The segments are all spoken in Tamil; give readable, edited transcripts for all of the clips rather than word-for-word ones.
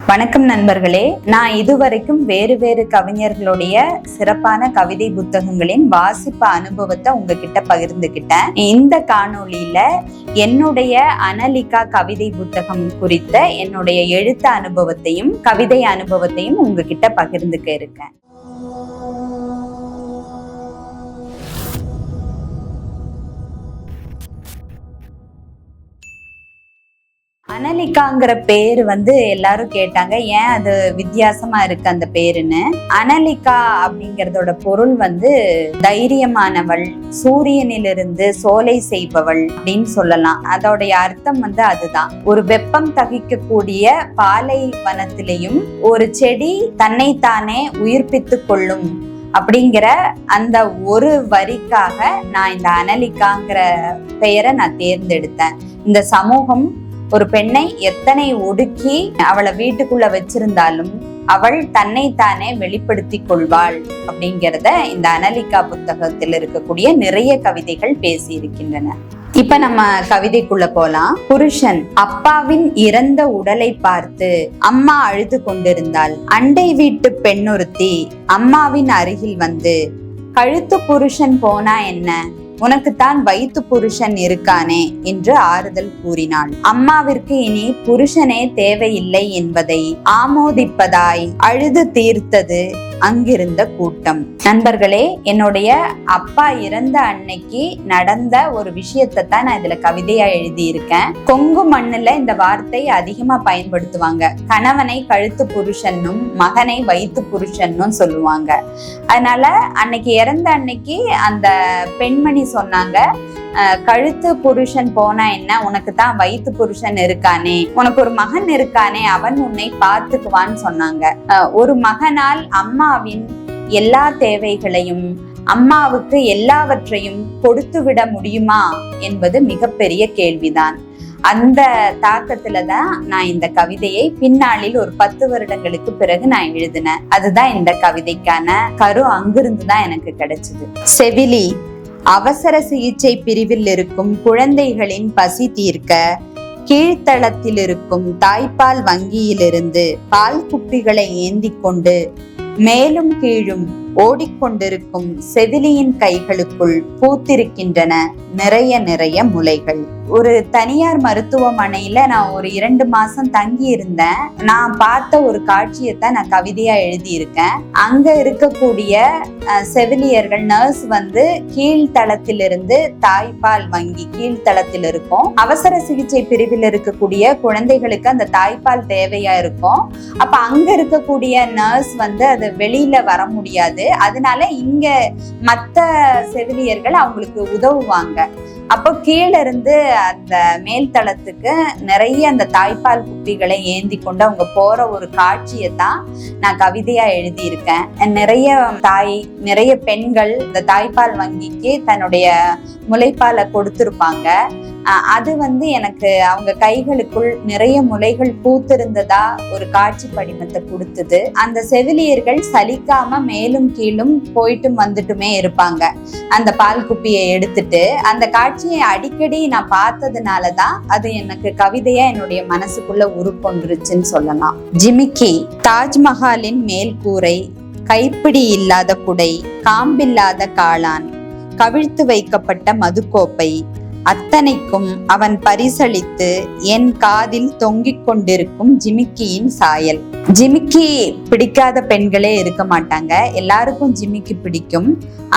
வணக்கம் நண்பர்களே, நான் இதுவரைக்கும் வேறு வேறு கவிஞர்களுடைய சிறப்பான கவிதை புத்தகங்களின் வாசிப்பு அனுபவத்தை உங்ககிட்ட பகிர்ந்துகிட்டேன். இந்த காணொளியில என்னுடைய அனலிகா கவிதை புத்தகம் குறித்த என்னுடைய எழுத்து அனுபவத்தையும் கவிதை அனுபவத்தையும் உங்ககிட்ட பகிர்ந்துக்க இருக்கேன். அனலிகாங்கிற பேரு எல்லாரும் கேட்டாங்க, ஏன் அது வித்தியாசமா இருக்கு அந்த பேருன்னு. அனலிகா அப்படிங்கறதோட பொருள் தைரியமானவள், சூரியனிலிருந்து சோலை செய்பவள் அப்படின்னு சொல்லலாம். அதோடைய அர்த்தம் அதுதான். ஒரு வெப்பம் தகிக்கக்கூடிய பாலைவனத்திலையும் ஒரு செடி தன்னைத்தானே உயிர்ப்பித்து கொள்ளும் அப்படிங்கிற அந்த ஒரு வரிக்காக நான் இந்த அனலிகாங்கிற பெயரை நான் தேர்ந்தெடுத்தேன். இந்த சமூகம் ஒரு பெண்ணை எத்தனை ஒடுக்கி அவளை வீட்டுக்குள்ள வச்சிருந்தாலும் அவள் தன்னைத்தானே வெளிப்படுத்தி கொள்வாள் அப்படிங்கிறத இந்த அனலிகா புத்தகத்தில் இருக்கக்கூடிய நிறைய கவிதைகள் பேசி இருக்கின்றன. இப்ப நம்ம கவிதைக்குள்ள போலாம். புருஷன் அப்பாவின் இறந்த உடலை பார்த்து அம்மா அழுது கொண்டிருந்தாள். அண்டை வீட்டு பெண்ணொருத்தி அம்மாவின் அருகில் வந்து, கழுத்து புருஷன் போனா என்ன, உனக்குத்தான் வயிற்று புருஷன் இருக்கானே என்று ஆறுதல் கூறினாள். அம்மாவிற்கு இனி புருஷனே தேவையில்லை என்பதை ஆமோதிப்பதாய் அழுது தீர்த்தது அங்கிருந்த கூட்டம். நண்பர்களே, என்னுடைய அப்பா இறந்த அன்னைக்கு நடந்த ஒரு விஷயத்தை தான் நான் இதுல கவிதையா எழுதி இருக்கேன். கொங்கு மண்ணுல இந்த வார்த்தை அதிகமா பயன்படுத்துவாங்க. கணவனை கழுத்து புருஷன்னும் மகனை வயிற்று புருஷன்னும் சொல்லுவாங்க. அதனால அன்னைக்கு இறந்த அன்னைக்கு அந்த பெண்மணி சொன்னாங்க, கழுத்து புருஷன் போனா என்ன, உனக்கு தான் வயிற்று புருஷன் இருக்கானே, உனக்கு ஒரு மகன் இருக்கானே, அவன் உன்னை பார்த்துக்குவான்னு சொன்னாங்க. ஒரு மகனால் அம்மாவின் எல்லா தேவைகளையும், அம்மாவுக்கு எல்லாவற்றையும் கொடுத்து விட முடியுமா என்பது மிகப்பெரிய கேள்விதான். அந்த தாக்கத்துலதான் நான் இந்த கவிதையை பின்னாளில் ஒரு 10 வருடங்களுக்கு பிறகு நான் எழுதினேன். அதுதான் இந்த கவிதைக்கான கரு. அங்கிருந்துதான் எனக்கு கிடைச்சது. செவிலி அவசர சிகிச்சை பிரிவில் இருக்கும் குழந்தைகளின் பசி தீர்க்க கீழ்த்தளத்தில் இருக்கும் தாய்ப்பால் வங்கியிலிருந்து பால் குப்பிகளை ஏந்தி கொண்டு மேலும் கீழும் ஓடிக்கொண்டிருக்கும் செவிலியின் கைகளுக்குள் பூத்திருக்கின்றன நிறைய நிறைய முளைகள். ஒரு தனியார் மருத்துவமனையில நான் ஒரு 2 மாசம் தங்கி இருந்தேன். நான் பார்த்த ஒரு காட்சியத்தான் நான் கவிதையா எழுதியிருக்கேன். அங்க இருக்கக்கூடிய செவிலியர்கள், நர்ஸ் கீழ்த்தளத்திலிருந்து தாய்ப்பால் வங்கி கீழ்த்தளத்தில் இருக்கும். அவசர சிகிச்சை பிரிவில் இருக்கக்கூடிய குழந்தைகளுக்கு அந்த தாய்ப்பால் தேவையா இருக்கும். அப்ப அங்க இருக்கக்கூடிய நர்ஸ் அது வெளியில வர முடியாது. அதனால இங்க மத்த செவிலியர்கள் அவங்களுக்கு உதவுவாங்க. அப்போ கீழே இருந்து அந்த மேல் தளத்துக்கு நிறைய அந்த தாய்ப்பால் குப்பிகளை ஏந்தி கொண்டு அவங்க போற ஒரு காட்சியை தான் நான் கவிதையா எழுதியிருக்கேன். நிறைய பெண்கள் இந்த தாய்ப்பால் வங்கிக்கு தன்னுடைய முலைப்பாலை கொடுத்திருப்பாங்க. அது எனக்கு அவங்க கைகளுக்குள் நிறைய முலைகள் பூத்திருந்ததா ஒரு காட்சி படிமத்தை கொடுத்தது. அந்த செவிலியர்கள் சலிக்காம மேலும் கீழும் போயிட்டும் வந்துட்டுமே இருப்பாங்க அந்த பால் குப்பியை எடுத்துட்டு. அந்த காட்சியை அடிக்கடி நான் பார்த்ததுனாலதான் அது எனக்கு கவிதையா என்னுடைய மனசுக்குள்ள உருக்கொண்டுருச்சுன்னு சொல்லலாம். ஜிமிக்கி தாஜ்மஹாலின் மேல் கூரை, கைப்பிடி இல்லாத குடை, காம்பில்லாத காளான், கவிழ்த்து வைக்கப்பட்ட மதுக்கோப்பை, அத்தனைக்கும் அவன் பரிசளித்து என் காதில் தொங்கிக் கொண்டிருக்கும் ஜிமிக்கியின் சாயல். ஜிமிக்கி பிடிக்காத பெண்களே இருக்க மாட்டாங்க. எல்லாருக்கும் ஜிமிக்கி பிடிக்கும்.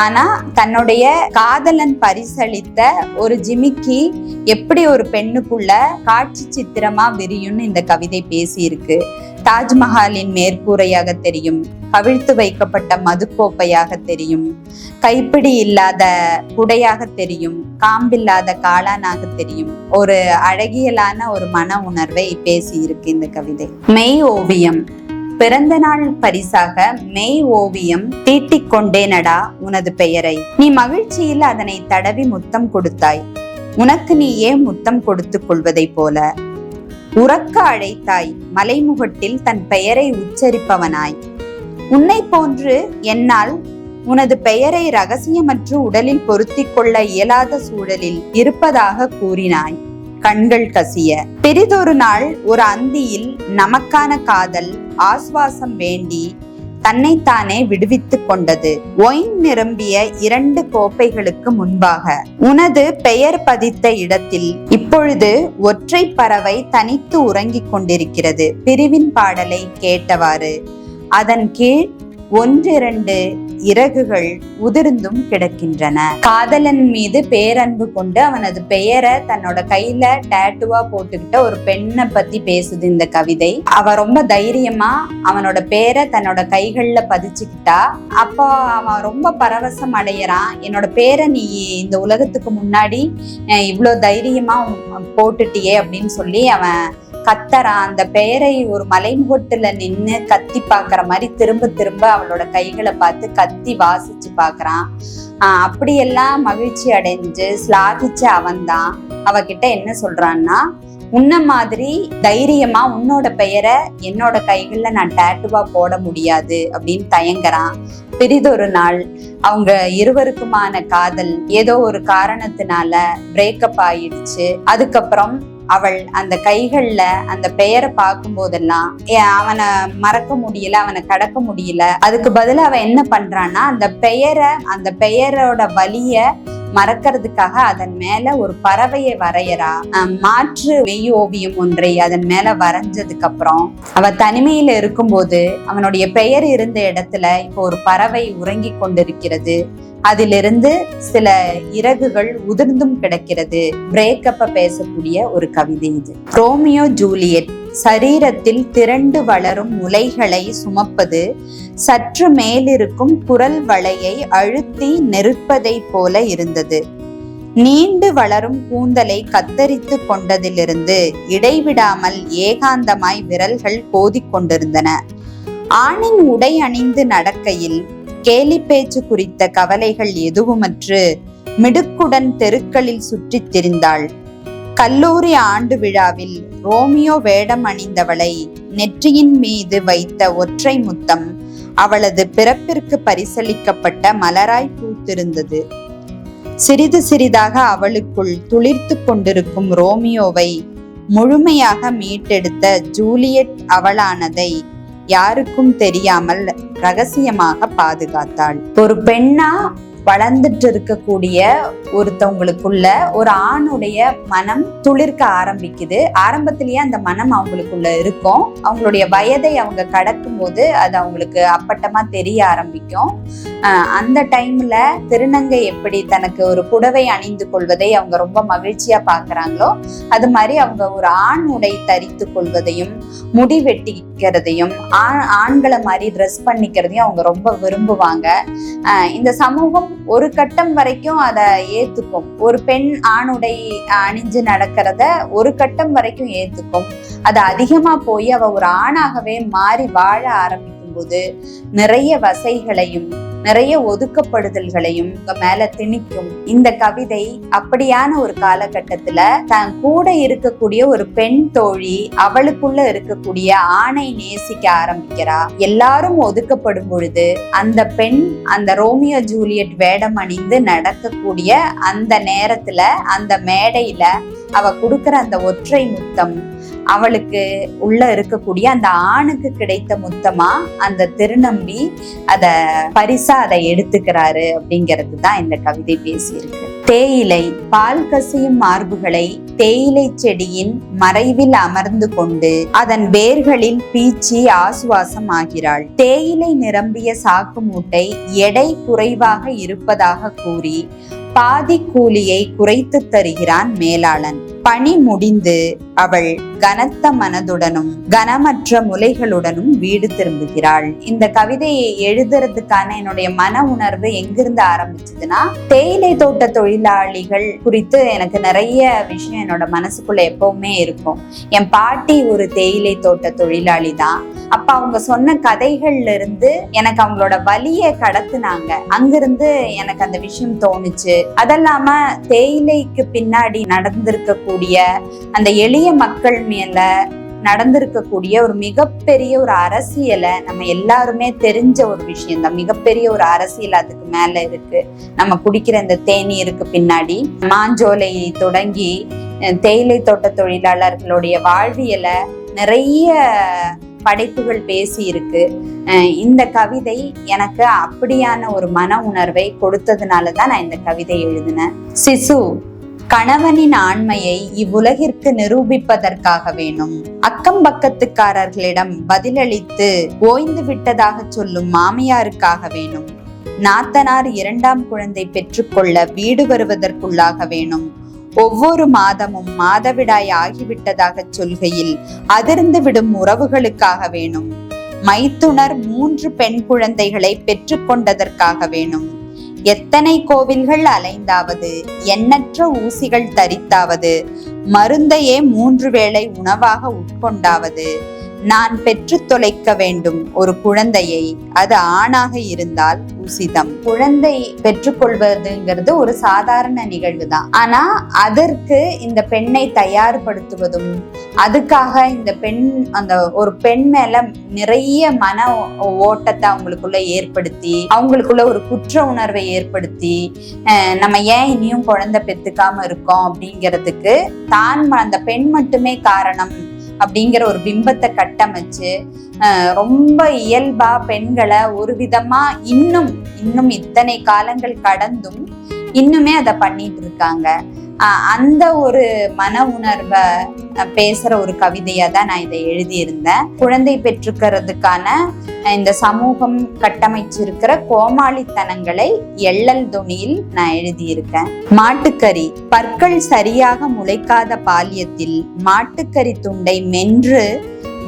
ஆனா தன்னுடைய காதலன் பரிசளித்த ஒரு ஜிமிக்கி எப்படி ஒரு பெண்ணுக்குள்ள காட்சி சித்திரமா விரியும்னு இந்த கவிதை பேசியிருக்கு. தாஜ்மஹாலின் மேற்கூரையாக தெரியும், கவிழ்த்து வைக்கப்பட்ட மதுக்கோப்பையாக தெரியும், கைப்பிடி இல்லாத குடையாக தெரியும், காம்பில்லாத காளானாக தெரியும். ஒரு அழகியலான ஒரு மன உணர்வை பேசி இருக்கு இந்த கவிதை. மெய் ஓவியம். பிறந்த நாள் பரிசாக மெய் ஓவியம் தீட்டிக் கொண்டேனடா உனது பெயரை. நீ மகிழ்ச்சியில் அதனை தடவி முத்தம் கொடுத்தாய். உனக்கு நீயே முத்தம் கொடுத்து கொள்வதை போல உறக்க அழைத்தாய். மலைமுகட்டில் தன் பெயரை உச்சரிப்பவனாய். உன்னை போன்று என்னால் உனது பெயரை ரகசியமற்று உடலில் பொருத்திக் கொள்ள இயலாத சூழலில் இருப்பதாக கூறினாய். கண்கள் கசிய. பெரிதொரு நாள் ஒரு அந்தியில் நமக்கான காதல் ஆஸ்வாசம் வேண்டி தன்னைத்தானே விடுவித்துக் கொண்டது. ஒயின் நிரம்பிய 2 கோப்பைகளுக்கு முன்பாக உனது பெயர் பதித்த இடத்தில் இப்பொழுது ஒற்றை பறவை தனித்து உறங்கிக் கொண்டிருக்கிறது. பிரிவின் பாடலை கேட்டவாறு அதன் கீழ் 1-2 இறகுகள் உதிர்ந்தும் கிடக்கின்றன. காதலன் மீது பேரன்பு கொண்டு அவனது பெயரை தன்னோட கையில டேட்டுவா போட்டுக்கிட்ட ஒரு பெண்ணை பத்தி பேசுது இந்த கவிதை. அவ ரொம்ப தைரியமா அவனோட பேரை தன்னோட கைகள்ல பதிச்சுக்கிட்டா. அப்போ அவன் ரொம்ப பரவசம் அடையறான். என்னோட பேரை நீ இந்த உலகத்துக்கு முன்னாடி இவ்வளோ தைரியமா போட்டுட்டியே அப்படின்னு சொல்லி அவன் கத்தறான். அந்த பெயரை ஒரு மலைமுகட்டுல நின்னு கத்தி பாக்குற மாதிரி திரும்ப திரும்ப அவளோட கைகளை பார்த்து கத்தி வாசிச்சு பாக்குறான். அப்படியெல்லாம் மகிழ்ச்சி அடைஞ்சு ஸ்லாகிச்ச அவன்தான் அவகிட்ட என்ன சொல்றான்னா, உன்ன மாதிரி தைரியமா உன்னோட பெயரை என்னோட கைகள்ல நான் டேட்டுவா போட முடியாது அப்படின்னு தயங்குறான். பெரிதொரு நாள் அவங்க இருவருக்குமான காதல் ஏதோ ஒரு காரணத்தினால பிரேக்கப் ஆயிடுச்சு. அதுக்கப்புறம் அவள் அந்த கைகள்ல அந்த பெயரை பார்க்கும் போதெல்லாம் அவனை மறக்க முடியல, அவனை கடக்க முடியல. அதுக்கு பதிலா அவன் என்ன பண்றான்னா, அந்த பெயரோட வலிய மறக்கிறதுக்காக அதன் மேல ஒரு பறவையை வரையறா. மாற்று மெய் ஓவியம் ஒன்றை அதன் மேல வரைஞ்சதுக்கு அப்புறம் அவ தனிமையில இருக்கும்போது அவனுடைய பெயர் இருந்த இடத்துல இப்போ ஒரு பறவை உறங்கி கொண்டிருக்கிறது. அதிலிருந்து சில இறகுகள் உதிர்ந்தும் கிடக்கிறது. பிரேக்கப்ப பேசக்கூடிய ஒரு கவிதை இது. ரோமியோ ஜூலியட் சரீரத்தில் திரண்டு வளரும் முலைகளை சுமப்பது சற்று மேலிருக்கும் குரல் வளையை அழுத்தி நெருப்பதை போல இருந்தது. நீண்டு வளரும் கூந்தலை கத்தரித்து கொண்டதிலிருந்து இடைவிடாமல் ஏகாந்தமாய் விரல்கள் கோதிக்கொண்டிருந்தன. ஆணின் உடை அணிந்து நடக்கையில் கேலி பேச்சு குறித்த கவலைகள் எதுவுமற்று மிடுக்குடன் தெருக்களில் சுற்றித் திரிந்தாள். கல்லூரி ஆண்டு விழாவில் ரோமியோ வேடம் அணிந்தவளை நெற்றியின் மீது வைத்த ஒற்றை முத்தம் அவளது பிறப்பிற்கு பரிசளிக்கப்பட்ட மலராய் பூத்திருந்தது. சிறிது சிறிதாக அவளுக்குள் துளிர்த்து கொண்டிருக்கும் ரோமியோவை முழுமையாக மீட்டெடுத்த ஜூலியட் அவளானதை யாருக்கும் தெரியாமல் ரகசியமாக பாதுகாத்தாள். ஒரு பெண்ணா வளர்ந்துட்டு இருக்கக்கூடிய ஒருத்தவங்களுக்குள்ள ஒரு ஆணுடைய மனம் துளிர்க்க ஆரம்பிக்குது. ஆரம்பத்திலேயே அந்த மனம் அவங்களுக்குள்ள இருக்கும். அவங்களுடைய வயதை அவங்க கடக்கும் போது அது அவங்களுக்கு அப்பட்டமா தெரிய ஆரம்பிக்கும். அந்த டைம்ல திருநங்கை எப்படி தனக்கு ஒரு புடவை அணிந்து கொள்வதை அவங்க ரொம்ப மகிழ்ச்சியா பாக்குறாங்களோ, அது மாதிரி அவங்க ஒரு ஆண் உடை தரித்து கொள்வதையும் முடி வெட்டிக்கிறதையும் ஆண்களை மாதிரி ட்ரெஸ் பண்ணிக்கிறதையும் அவங்க ரொம்ப விரும்புவாங்க. இந்த சமூகம் ஒரு கட்டம் வரைக்கும் அதை ஏத்துக்கும். ஒரு பெண் ஆணுடை அணிஞ்சு நடக்கிறத ஒரு கட்டம் வரைக்கும் ஏத்துக்கும். அது அதிகமா போய் அவ ஒரு ஆணாகவே மாறி வாழ ஆரம்பிக்கும் போது நிறைய வசைகளையும் நிறைய ஒதுக்கப்படுதல்களையும் மேல திணிக்கும். இந்த கவிதை அப்படியான ஒரு காலகட்டத்துல தன் கூட இருக்கக்கூடிய ஒரு பெண் தோழி அவளுக்குள்ள இருக்கக்கூடிய ஆணை நேசிக்க ஆரம்பிக்கிறா. எல்லாரும் ஒதுக்கப்படும் பொழுது அந்த பெண் அந்த ரோமியோ ஜூலியட் வேடம் அணிந்து நடக்கக்கூடிய அந்த நேரத்துல அந்த மேடையில அவ கொடுக்கிற அந்த ஒற்றை முத்தம் அவளுக்கு உள்ள இருக்கக்கூடிய அந்த ஆணுக்கு கிடைத்த முத்தமா அந்த திருநம்பி அத பரிசா அதை எடுத்துக்கிறாரு அப்படிங்கிறது தான் இந்த கவிதை பேசியிருக்கு. தேயிலை பால் கசியும் மார்புகளை தேயிலை செடியின் மறைவில் அமர்ந்து கொண்டு அதன் வேர்களில் பீச்சி ஆசுவாசம் ஆகிறாள். தேயிலை நிரம்பிய சாக்கு மூட்டை எடை குறைவாக இருப்பதாக கூறி பாதி கூலியை குறைத்து தருகிறான் மேலாளன். பணி முடிந்து அவள் கனத்த மனதுடனும் கனமற்ற முலைகளுடனும் வீடு திரும்புகிறாள். இந்த கவிதையை எழுதுறதுக்கான என்னுடைய மன உணர்வு எங்கிருந்து ஆரம்பிச்சதுன்னா, தேயிலை தோட்ட தொழிலாளிகள் குறித்து எனக்கு நிறைய விஷயம் என்னோட மனசுக்குள்ள எப்பவுமே இருக்கும். என் பாட்டி ஒரு தேயிலை தோட்ட தொழிலாளி தான். அப்ப அவங்க சொன்ன கதைகள்ல இருந்து எனக்கு அவங்களோட வலியை கடத்துனாங்க. அங்கிருந்து எனக்கு அந்த விஷயம் தோணுச்சு. அதெல்லாம தேயிலைக்கு பின்னாடி நடந்திருக்க கூடிய அந்த எளிய மக்கள் மேல நடந்திருக்கக்கூடிய ஒரு மிகப்பெரிய ஒரு அரசியலை, நம்ம எல்லாருமே தெரிஞ்ச ஒரு விஷயம் தான், மிகப்பெரிய ஒரு அரசியல் அதுக்கு மேல இருக்கு. நம்ம குடிக்கிற இந்த தேநீருக்கு பின்னாடி மாஞ்சோலை தொடங்கி தேயிலை தோட்ட தொழிலாளர்களுடைய வாழ்வியலை நிறைய படைப்புகள் பேசி இருக்கு. இந்த கவிதை எனக்கு அப்படியான ஒரு மன உணர்வை கொடுத்ததுனாலதான் நான் இந்த கவிதை எழுதினேன். சிசு கணவனின் ஆண்மையை இவ்வுலகிற்கு நிரூபிப்பதற்காக வேணும். அக்கம் பக்கத்துக்காரர்களிடம் பதிலளித்து ஓய்ந்து விட்டதாக சொல்லும் மாமியாருக்காக வேணும். நாத்தனார் 2ஆம் குழந்தை பெற்றுக்கொள்ள வீடு வருவதற்குள்ளாக வேணும். ஒவ்வொரு மாதமும் மாதவிடாய் ஆகிவிட்டதாக சொல்கையில் அதிர்ந்து விடும் உறவுகளுக்காக வேணும். மைத்துனர் 3 பெண் குழந்தைகளை பெற்றுக்கொண்டதற்காக வேணும். எத்தனை கோவில்கள் அலைந்தாவது, எண்ணற்ற ஊசிகள் தரித்தாவது, மருந்தையே 3 வேளை உணவாக உட்கொண்டாவது, நான் பெற்று தொலைக்க வேண்டும் ஒரு குழந்தையை, அது ஆணாக இருந்தால் உசிதம். குழந்தை பெற்றுக்கொள்வதுங்கிறது ஒரு சாதாரண நிகழ்வு தான். ஆனா அதற்கு இந்த பெண்ணை தயார்படுத்துவதும், அதுக்காக இந்த பெண் அந்த ஒரு பெண் மேல நிறைய மன ஓட்டத்தை அவங்களுக்குள்ள ஏற்படுத்தி, அவங்களுக்குள்ள ஒரு குற்ற உணர்வை ஏற்படுத்தி, நம்ம ஏன் இனியும் குழந்தை பெத்துக்காம இருக்கோம் அப்படிங்கிறதுக்கு தான் அந்த பெண் மட்டுமே காரணம் அப்படிங்கிற ஒரு பிம்பத்தை கட்டமைச்சு ரொம்ப இயல்பா பெண்களை ஒரு விதமா இன்னும் இத்தனை காலங்கள் கடந்தும் இன்னுமே அதை பண்ணிட்டு இருக்காங்க. அந்த ஒரு மன உணர்வை பேசுற ஒரு கவிதையா தான் நான் இதை எழுதியிருந்தேன். குழந்தை பெற்றுக்கிறதுக்கான இந்த சமூகம் கட்டமைச்சிருக்கிற கோமாளித்தனங்களை எள்ளல் தொனியில் நான் எழுதியிருக்கேன். மாட்டுக்கறி. பற்கள் சரியாக முளைக்காத பால்யத்தில் மாட்டுக்கறி துண்டை மென்று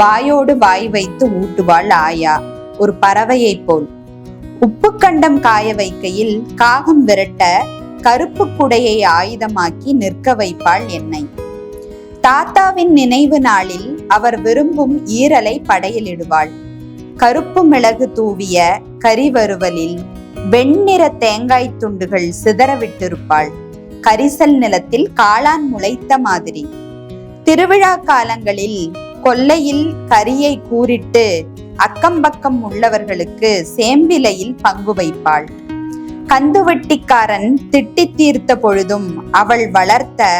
வாயோடு வாய் வைத்து ஊட்டுவாள் ஆயா, ஒரு பறவையை போல். உப்பு கண்டம் காய வைக்கையில் காகம் விரட்ட கருப்பு குடையை ஆயுதமாக்கி நிற்க வைப்பாள் என்னை. தாத்தாவின் நினைவு நாளில் அவர் விரும்பும் ஈரலை படையலிடுவாள். கருப்பு மிளகு தூவிய கறி வறுவலில் வெண்ணிற தேங்காய் துண்டுகள் சிதறவிட்டிருப்பாள். கரிசல் நிலத்தில் காளான் முளைத்த மாதிரி. திருவிழா காலங்களில் கொல்லையில் கரியை கூறிட்டு அக்கம்பக்கம் உள்ளவர்களுக்கு சேம்பிலையில் பங்கு வைப்பாள். கந்துவட்டிக்காரன் திட்டி தீர்த்த பொழுதும் அவள் வளர்த்த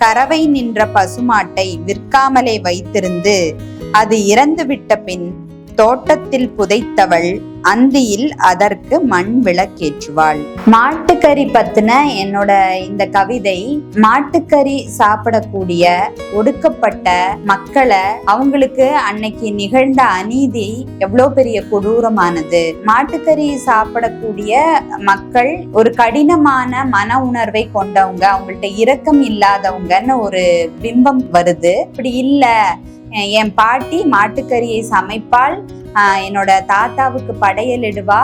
கறவை நின்ற பசுமாட்டை விற்காமலே வைத்திருந்து அது இறந்துவிட்ட பின் தோட்டத்தில் புதைத்தவள் அந்தியில் அதற்கு மண் விளக்கேற்றுவாள். மாட்டுக்கறி பத்தின என்னோட இந்த கவிதை மாட்டுக்கறி சாப்பிடக்கூடிய ஒடுக்கப்பட்ட மக்களை, அவங்களுக்கு அன்னைக்கு நிகழ்ந்த அநீதி எவ்வளவு பெரிய கொடூரமானது. மாட்டுக்கறி சாப்பிடக்கூடிய மக்கள் ஒரு கடினமான மன உணர்வை கொண்டவங்க, அவங்கள்ட்ட இரக்கம் இல்லாதவங்கன்னு ஒரு பிம்பம் வருது. இப்படி இல்ல, என் பாட்டி மாட்டுக்கறியை சமைப்பாள், என்னோட தாத்தாவுக்கு படையலிடுவா,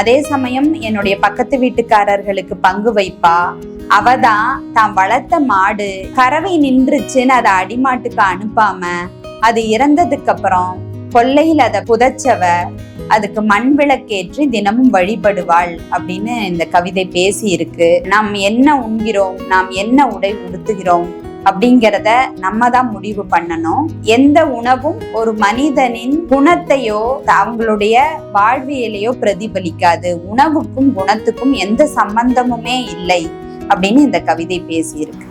அதே சமயம் என்னுடைய பக்கத்து வீட்டுக்காரர்களுக்கு பங்கு வைப்பா, அவதான் தான் வளர்த்த மாடு கறவை நின்றுச்சுன்னு அதை அடிமாட்டுக்கு அனுப்பாம அது இறந்ததுக்கு அப்புறம் கொல்லையில் அதை புதைச்சவ அதுக்கு மண் விளக்கேற்றி தினமும் வழிபடுவாள் அப்படின்னு இந்த கவிதை பேசி இருக்கு. நாம் என்ன உண்கிறோம், நாம் என்ன உடை உடுத்துகிறோம் அப்படிங்கிறத நம்ம தான் முடிவு பண்ணணும். எந்த உணவும் ஒரு மனிதனின் குணத்தையோ அவங்களுடைய வாழ்வியலையோ பிரதிபலிக்காது. உணவுக்கும் குணத்துக்கும் எந்த சம்பந்தமுமே இல்லை அப்படின்னு இந்த கவிதை பேசியிருக்கு.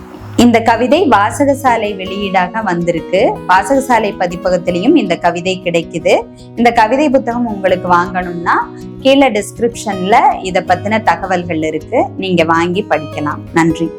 இந்த கவிதை வாசகசாலை வெளியீடாக வந்திருக்கு. வாசகசாலை பதிப்பகத்திலையும் இந்த கவிதை கிடைக்குது. இந்த கவிதை புத்தகம் உங்களுக்கு வாங்கணும்னா கீழே டிஸ்கிரிப்ஷன்ல இதை பத்தின தகவல்கள் இருக்கு, நீங்க வாங்கி படிக்கலாம். நன்றி.